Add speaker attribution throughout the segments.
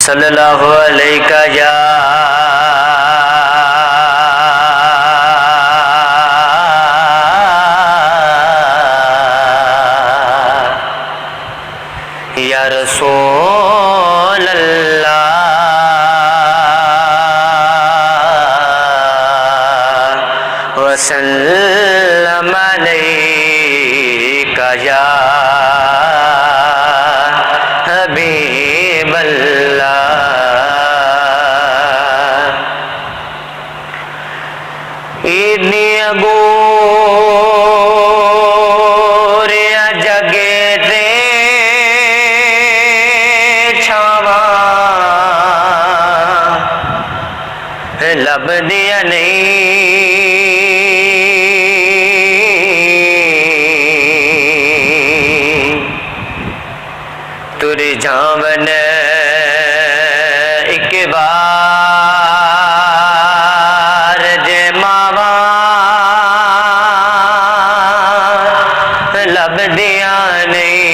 Speaker 1: सल्लल्लाहु अलैका या रसूल अल्लाह वसल्लम अलैका या हबीब अल्लाह। इदिया गोरिया जगे ते छावा लब दिया नहीं तुर जावन एक बार जे मावा लब दिया नहीं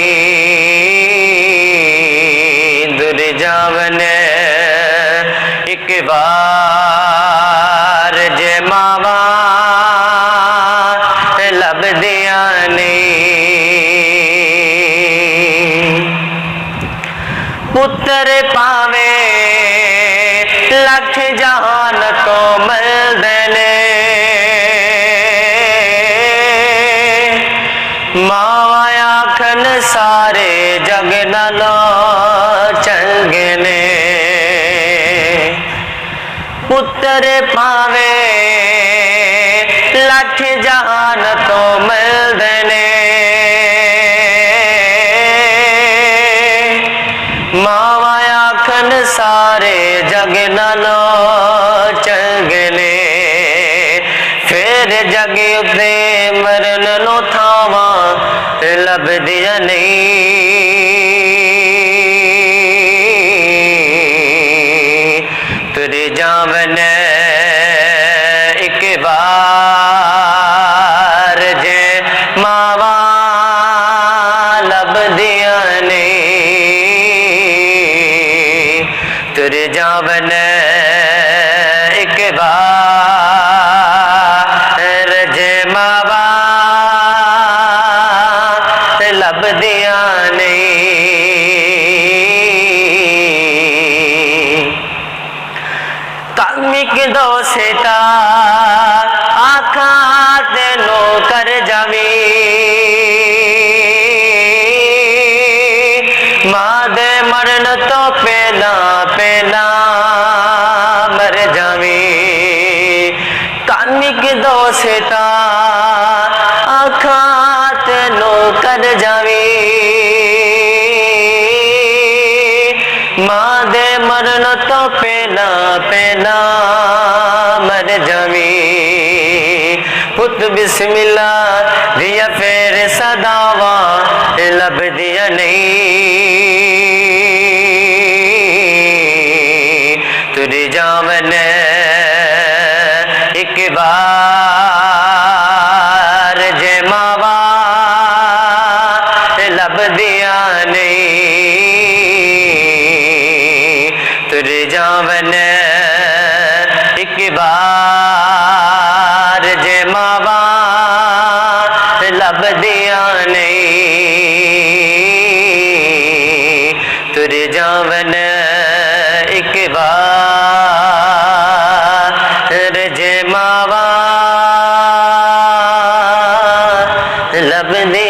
Speaker 1: तुर जावन एक बार जे मावा लब दिया नहीं पुत्र पावे लख जहान तो मलदने मावा आखन सारे जग नालो चंगने पुत्र पावे लख जहान तो मलदने मावा आखन सारे जग नालो चंगने फिर जग उते मरन नो थावा लब दिया नहीं तुरे जावन एक बार जे मावा लब दिया नहीं तुरे जावन एक बार जे मावा लब दिया नहीं कामिक दो सेता आखा तेनो कर जावी मादे मरण तो पहला पहला मर जावी कामिक दो सेता आखा तेनो कर जावी मादे मरण तो पहला पहला मर जावी पुत बिस्मिल्लाह दिया फिर सदावा लब दिया नहीं तुरी जावन एक बार जे मावा लब दिया नहीं तुरी जावन एक बार जे मावा लब दिया नहीं तुरे जावन एक बार जे मावा लब दिया